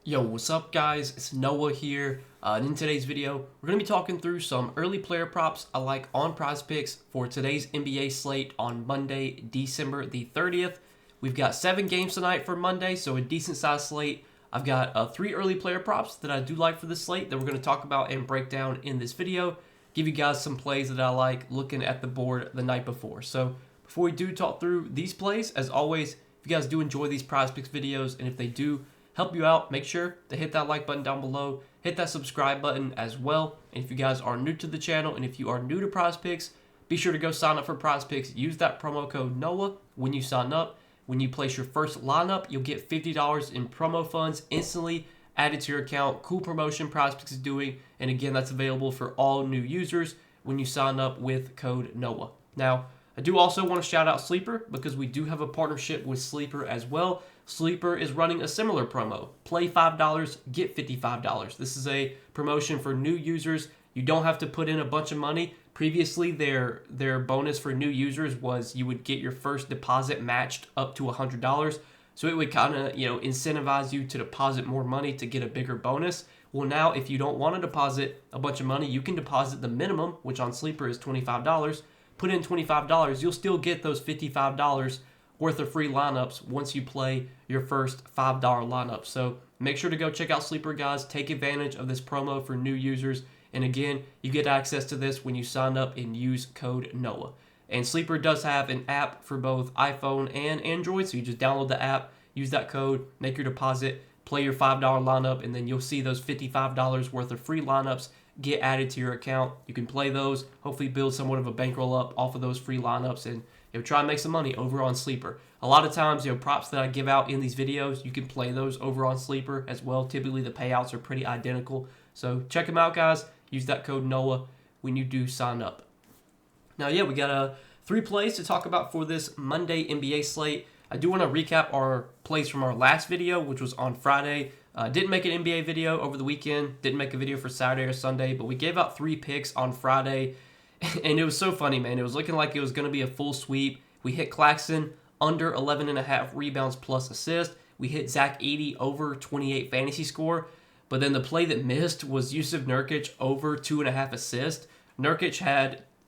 Yo, what's up guys? It's Noah here. And in today's video, we're going to be talking through some early player props I like on Prizepicks for today's NBA slate on Monday, December the 30th. We've got 7 games tonight for Monday, so a decent sized slate. I've got 3 early player props that I do like for this slate that we're going to talk about and break down in this video. Give you guys some plays that I like looking at the board the night before. So before we do talk through these plays, as always, if you guys do enjoy these Prizepicks videos and if they do help you out, make sure to hit that like button down below, hit that subscribe button as well. And if you guys are new to the channel and if you are new to Prizepicks, be sure to go sign up for Prizepicks. Use that promo code NOAH when you sign up. When you place your first lineup, you'll get $50 in promo funds instantly added to your account. Cool promotion Prizepicks is doing, and again, that's available for all new users when you sign up with code NOAH. Now, I do also want to shout out Sleeper because we do have a partnership with Sleeper as well. Sleeper is running a similar promo. Play $5, get $55. This is a promotion for new users. You don't have to put in a bunch of money. Previously, their bonus for new users was you would get your first deposit matched up to $100. So it would kind of, incentivize you to deposit more money to get a bigger bonus. Well, now if you don't want to deposit a bunch of money, you can deposit the minimum, which on Sleeper is $25. Put in $25, you'll still get those $55 worth of free lineups once you play your first $5 lineup. So make sure to go check out Sleeper, guys. Take advantage of this promo for new users. And again, you get access to this when you sign up and use code NOAH. And Sleeper does have an app for both iPhone and Android. So you just download the app, use that code, make your deposit, play your $5 lineup, and then you'll see those $55 worth of free lineups get added to your account. You can play those, hopefully build somewhat of a bankroll up off of those free lineups, and try and make some money over on Sleeper. A lot of times, props that I give out in these videos, you can play those over on Sleeper as well. Typically, the payouts are pretty identical. So check them out, guys. Use that code NOAH when you do sign up. Now, we got 3 plays to talk about for this Monday NBA slate. I do want to recap our plays from our last video, which was on Friday. Didn't make an NBA video over the weekend. Didn't make a video for Saturday or Sunday, but we gave out 3 picks on Friday. And it was so funny, man. It was looking like it was going to be a full sweep. We hit Claxton under 11.5 rebounds plus assist. We hit Zach Edey over 28 fantasy score. But then the play that missed was Yusuf Nurkic over 2.5 assists. Nurkic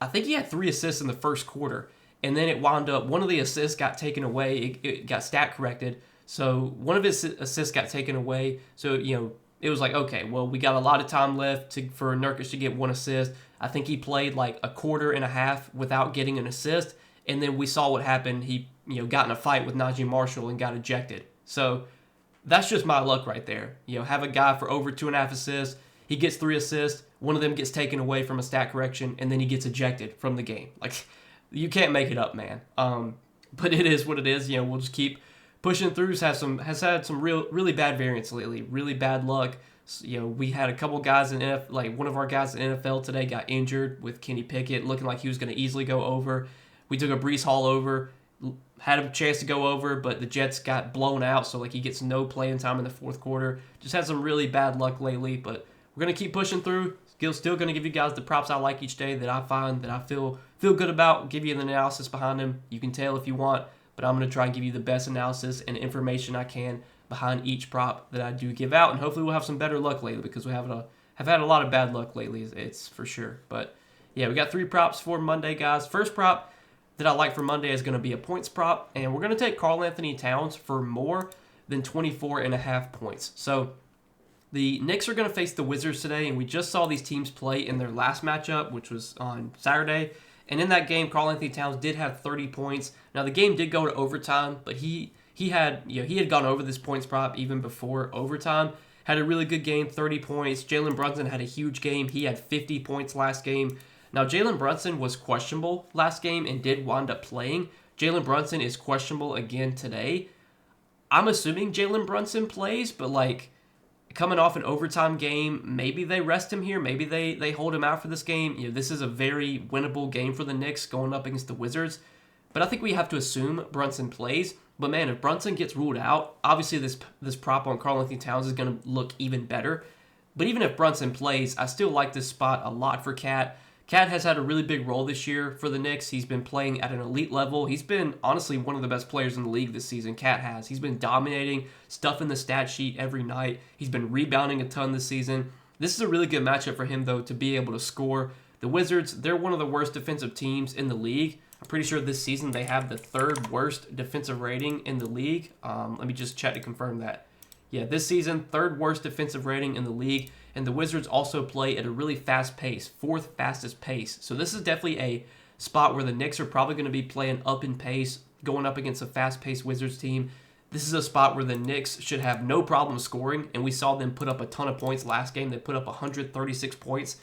I think he had 3 assists in the first quarter. And then it wound up, one of the assists got taken away. It got stat corrected. So one of his assists got taken away. So, it was like, okay, well, we got a lot of time left for Nurkic to get 1 assist. I think he played like a quarter and a half without getting an assist. And then we saw what happened. He, got in a fight with Najee Marshall and got ejected. So that's just my luck right there. Have a guy for over 2.5 assists. He gets 3 assists. One of them gets taken away from a stat correction, and then he gets ejected from the game. Like, you can't make it up, man. But it is what it is. We'll just keep pushing through. Has had some really bad variance lately. Really bad luck. So, we had a couple guys in NFL, like one of our guys in NFL today got injured with Kenny Pickett, looking like he was going to easily go over. We took a Breece Hall over, had a chance to go over, but the Jets got blown out, so he gets no playing time in the fourth quarter. Just had some really bad luck lately, but we're going to keep pushing through. Still going to give you guys the props I like each day that I find that I feel good about. Give you the analysis behind them. You can tell if you want, but I'm going to try and give you the best analysis and information I can behind each prop that I do give out, and hopefully we'll have some better luck lately because we have had a lot of bad luck lately. It's for sure. But we got 3 props for Monday, guys. First prop that I like for Monday is going to be a points prop, and we're going to take Karl-Anthony Towns for more than 24.5 points. So the Knicks are going to face the Wizards today, and we just saw these teams play in their last matchup, which was on Saturday. And in that game, Karl-Anthony Towns did have 30 points. Now, the game did go to overtime, but he had gone over this points prop even before overtime. Had a really good game, 30 points. Jalen Brunson had a huge game. He had 50 points last game. Now, Jalen Brunson was questionable last game and did wind up playing. Jalen Brunson is questionable again today. I'm assuming Jalen Brunson plays, but coming off an overtime game, maybe they rest him here. Maybe they hold him out for this game. This is a very winnable game for the Knicks going up against the Wizards. But I think we have to assume Brunson plays. But man, if Brunson gets ruled out, obviously this prop on Karl-Anthony Towns is going to look even better. But even if Brunson plays, I still like this spot a lot for Cat. Cat has had a really big role this year for the Knicks. He's been playing at an elite level. He's been, honestly, one of the best players in the league this season, Cat has. He's been dominating, stuffing the stat sheet every night. He's been rebounding a ton this season. This is a really good matchup for him, though, to be able to score. The Wizards, they're one of the worst defensive teams in the league. I'm pretty sure this season they have the 3rd worst defensive rating in the league. Let me just check to confirm that. Yeah, this season, 3rd worst defensive rating in the league. And the Wizards also play at a really fast pace, 4th fastest pace. So this is definitely a spot where the Knicks are probably going to be playing up in pace, going up against a fast-paced Wizards team. This is a spot where the Knicks should have no problem scoring, and we saw them put up a ton of points last game. They put up 136 points.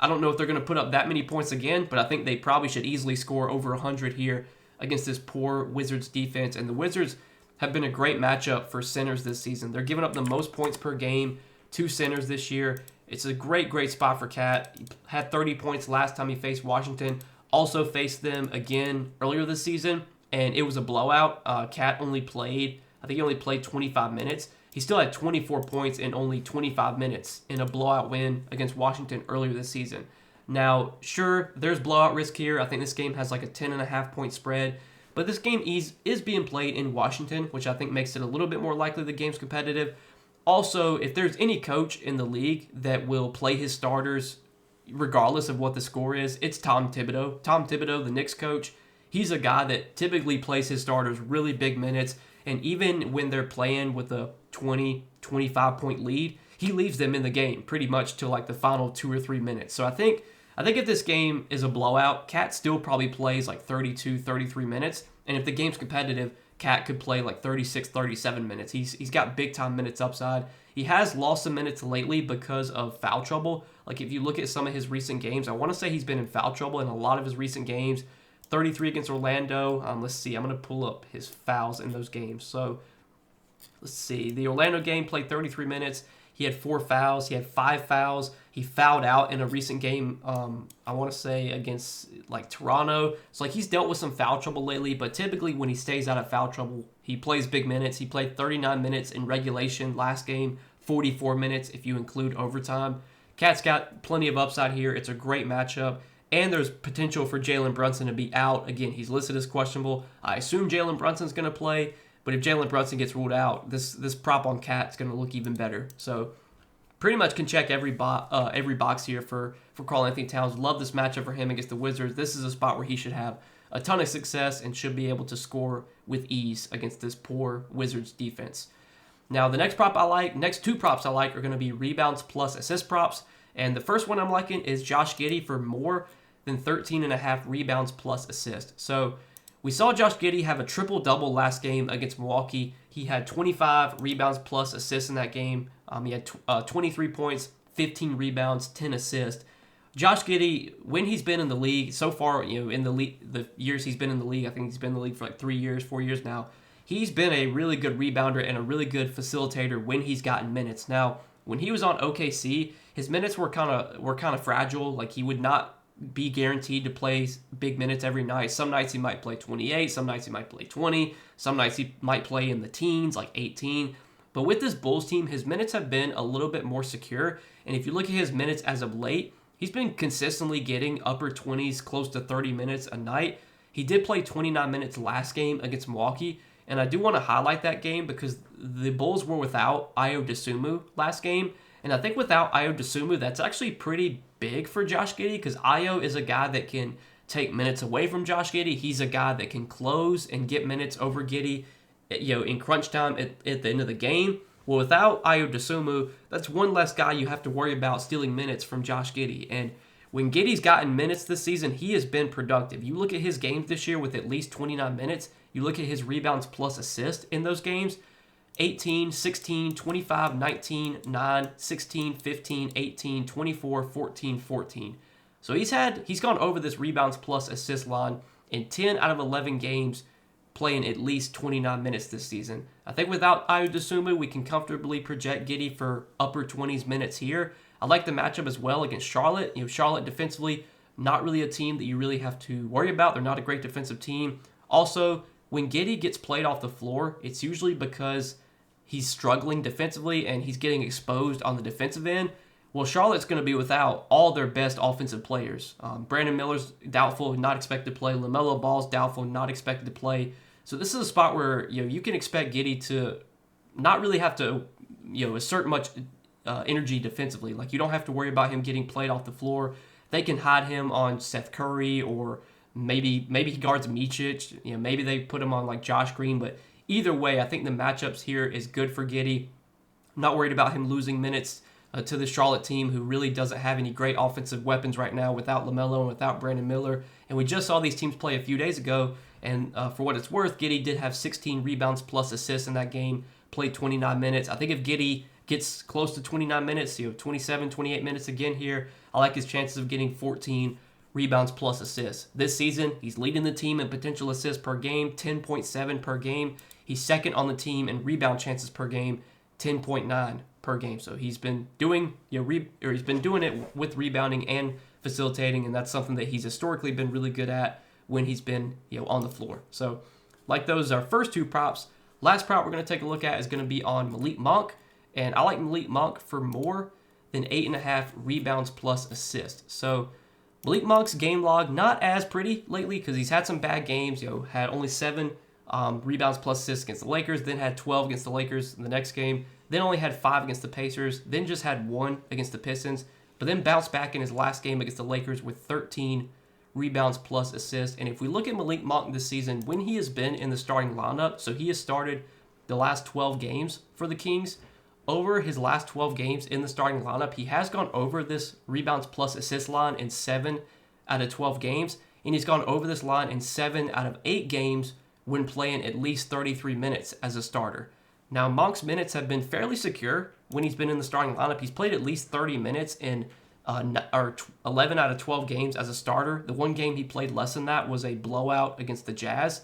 I don't know if they're going to put up that many points again, but I think they probably should easily score over 100 here against this poor Wizards defense. And the Wizards have been a great matchup for centers this season. They're giving up the most points per game to centers this year. It's a great spot for Cat. He had 30 points last time he faced Washington. Also faced them again earlier this season, and it was a blowout. Cat only played, I think he only played 25 minutes. He still had 24 points in only 25 minutes in a blowout win against Washington earlier this season. Now, sure, there's blowout risk here. I think this game has like a 10.5 point spread. But this game is being played in Washington, which I think makes it a little bit more likely the game's competitive. Also, if there's any coach in the league that will play his starters regardless of what the score is, it's Tom Thibodeau. Tom Thibodeau, the Knicks coach, he's a guy that typically plays his starters really big minutes. And even when they're playing with a 20, 25 point lead, he leaves them in the game pretty much till like the final 2 or 3 minutes. So I think if this game is a blowout, Cat still probably plays like 32, 33 minutes. And if the game's competitive, Cat could play like 36, 37 minutes. He's got big time minutes upside. He has lost some minutes lately because of foul trouble. Like if you look at some of his recent games, I want to say he's been in foul trouble in a lot of his recent games. 33 against Orlando. Let's see. I'm going to pull up his fouls in those games. So let's see. The Orlando game played 33 minutes. He had 4 fouls. He had 5 fouls. He fouled out in a recent game, I want to say, against like Toronto. So like he's dealt with some foul trouble lately, but typically when he stays out of foul trouble, he plays big minutes. He played 39 minutes in regulation last game, 44 minutes if you include overtime. Cat's got plenty of upside here. It's a great matchup. And there's potential for Jalen Brunson to be out. Again, he's listed as questionable. I assume Jalen Brunson's going to play. But if Jalen Brunson gets ruled out, this prop on Cat's going to look even better. So pretty much can check every box here for Karl-Anthony Towns. Love this matchup for him against the Wizards. This is a spot where he should have a ton of success and should be able to score with ease against this poor Wizards defense. Now, the next two props I like are going to be rebounds plus assist props. And the first one I'm liking is Josh Giddey for more than 13.5 rebounds plus assist. So we saw Josh Giddey have a triple-double last game against Milwaukee. He had 25 rebounds plus assists in that game. He had 23 points, 15 rebounds, 10 assists. Josh Giddey, when he's been in the league, so far, in the years he's been in the league, I think he's been in the league for like 3 years, 4 years now, he's been a really good rebounder and a really good facilitator when he's gotten minutes. Now, when he was on OKC, his minutes were kind of fragile. Like he would not be guaranteed to play big minutes every night. Some nights he might play 28, some nights he might play 20, some nights he might play in the teens, like 18. But with this Bulls team, his minutes have been a little bit more secure. And if you look at his minutes as of late, he's been consistently getting upper 20s, close to 30 minutes a night. He did play 29 minutes last game against Milwaukee. And I do want to highlight that game because the Bulls were without Ayo Dosunmu last game. And I think without Ayo Dosunmu, that's actually pretty big for Josh Giddey because Ayo is a guy that can take minutes away from Josh Giddey. He's a guy that can close and get minutes over Giddey, in crunch time at the end of the game. Well, without Ayo Dosunmu, that's one less guy you have to worry about stealing minutes from Josh Giddey. And when Giddey's gotten minutes this season, he has been productive. You look at his games this year with at least 29 minutes. You look at his rebounds plus assist in those games. 18, 16, 25, 19, 9, 16, 15, 18, 24, 14, 14. So he's gone over this rebounds plus assist line in 10 out of 11 games playing at least 29 minutes this season. I think without Ayo Dosunmu, we can comfortably project Giddey for upper 20s minutes here. I like the matchup as well against Charlotte. Charlotte defensively, not really a team that you really have to worry about. They're not a great defensive team. Also, when Giddey gets played off the floor, it's usually because he's struggling defensively and he's getting exposed on the defensive end. Well, Charlotte's going to be without all their best offensive players. Brandon Miller's doubtful, not expected to play. LaMelo Ball's doubtful, not expected to play. So this is a spot where you can expect Giddey to not really have to assert much energy defensively. Like, you don't have to worry about him getting played off the floor. They can hide him on Seth Curry, or maybe he guards Micic. Maybe they put him on like Josh Green. But either way, I think the matchups here is good for Giddey. I'm not worried about him losing minutes to the Charlotte team, who really doesn't have any great offensive weapons right now without LaMelo and without Brandon Miller. And we just saw these teams play a few days ago, and for what it's worth, Giddey did have 16 rebounds plus assists in that game, played 29 minutes. I think if Giddey gets close to 29 minutes, 27, 28 minutes again here, I like his chances of getting 14 rebounds plus assists. This season, he's leading the team in potential assists per game, 10.7 per game. He's second on the team in rebound chances per game, 10.9 per game. So he's been doing he's been doing it with rebounding and facilitating, and that's something that he's historically been really good at when he's been on the floor. So like those are our first two props. Last prop we're going to take a look at is going to be on Malik Monk, and I like Malik Monk for more than 8.5 rebounds plus assists. So Malik Monk's game log not as pretty lately because he's had some bad games. Had only 7 rebounds plus assists against the Lakers, then had 12 against the Lakers in the next game, then only had 5 against the Pacers, then just had 1 against the Pistons, but then bounced back in his last game against the Lakers with 13 rebounds plus assists. And if we look at Malik Monk this season, when he has been in the starting lineup, so he has started the last 12 games for the Kings, over his last 12 games in the starting lineup, he has gone over this rebounds plus assist line in 7 out of 12 games, and he's gone over this line in 7 out of 8 games when playing at least 33 minutes as a starter. Now, Monk's minutes have been fairly secure when he's been in the starting lineup. He's played at least 30 minutes in 11 out of 12 games as a starter. The one game he played less than that was a blowout against the Jazz.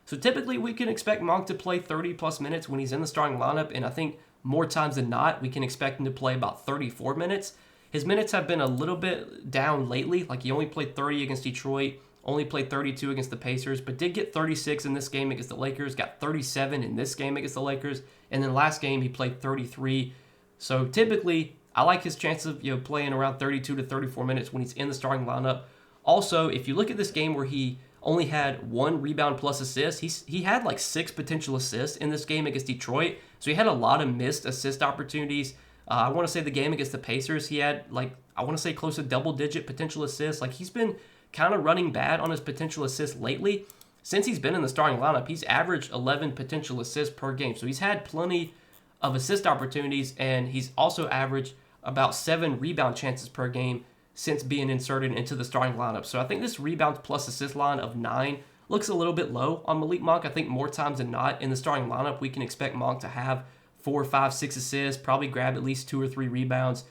So typically we can expect Monk to play 30-plus minutes when he's in the starting lineup, and I think more times than not, we can expect him to play about 34 minutes. His minutes have been a little bit down lately. Like, he only played 30 against Detroit, only played 32 against the Pacers, but did get 36 in this game against the Lakers, got 37 in this game against the Lakers, and then last game he played 33. So typically, I like his chance of playing around 32 to 34 minutes when he's in the starting lineup. Also, if you look at this game where he only had 1 rebound plus assist, he had like 6 potential assists in this game against Detroit, so he had a lot of missed assist opportunities. I want to say the game against the Pacers, he had close to double-digit potential assists. Like, he's been kind of running bad on his potential assists lately. Since he's been in the starting lineup, he's averaged 11 potential assists per game. So he's had plenty of assist opportunities, and he's also averaged about 7 rebound chances per game since being inserted into the starting lineup. So I think this rebound plus assist line of 9 looks a little bit low on Malik Monk. I think more times than not in the starting lineup, we can expect Monk to have 4, 5, 6 assists, probably grab at least 2 or 3 rebounds.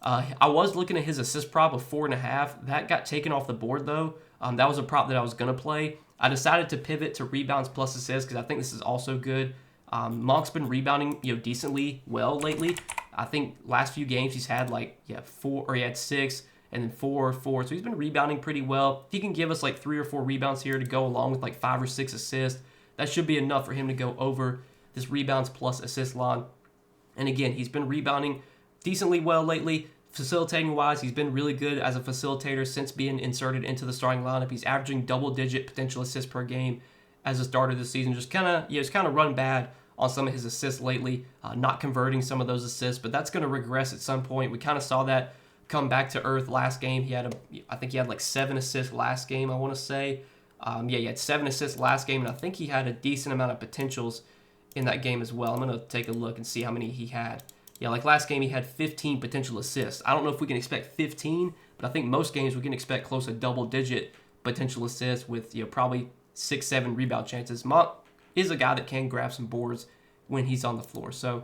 I was looking at his assist prop of 4.5. That got taken off the board, though. That was a prop that I was going to play. I decided to pivot to rebounds plus assists because I think this is also good. Monk's been rebounding decently well lately. I think last few games he's had 4, or he had 6, and then 4, 4. So he's been rebounding pretty well. If he can give us 3 or 4 rebounds here to go along with 5 or 6 assists, that should be enough for him to go over this rebounds plus assist line. And again, he's been rebounding decently well lately. Facilitating-wise, he's been really good as a facilitator since being inserted into the starting lineup. He's averaging double-digit potential assists per game as a starter this season. Just kind of run bad on some of his assists lately, not converting some of those assists, but that's going to regress at some point. We kind of saw that come back to earth last game. I think he had 7 assists last game, I want to say. He had 7 assists last game, and I think he had a decent amount of potentials in that game as well. I'm going to take a look and see how many he had. Last game he had 15 potential assists. I don't know if we can expect 15, but I think most games we can expect close to double-digit potential assists with probably 6, 7 rebound chances. Monk is a guy that can grab some boards when he's on the floor. So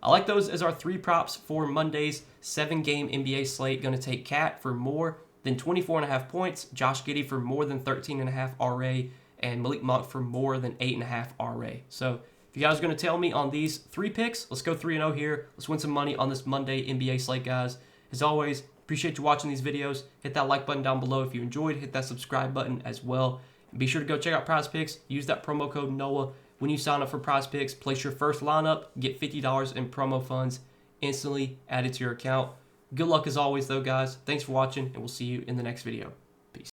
I like those as our 3 props for Monday's 7-game NBA slate. Going to take Cat for more than 24.5 points, Josh Giddey for more than 13.5 RA, and Malik Monk for more than 8.5 RA. So if you guys are going to tell me on these 3 picks, let's go 3-0 here. Let's win some money on this Monday NBA slate, guys. As always, appreciate you watching these videos. Hit that like button down below if you enjoyed. Hit that subscribe button as well. And be sure to go check out Prizepicks. Use that promo code NOAH when you sign up for Prizepicks. Place your first lineup. Get $50 in promo funds instantly added to your account. Good luck as always, though, guys. Thanks for watching, and we'll see you in the next video.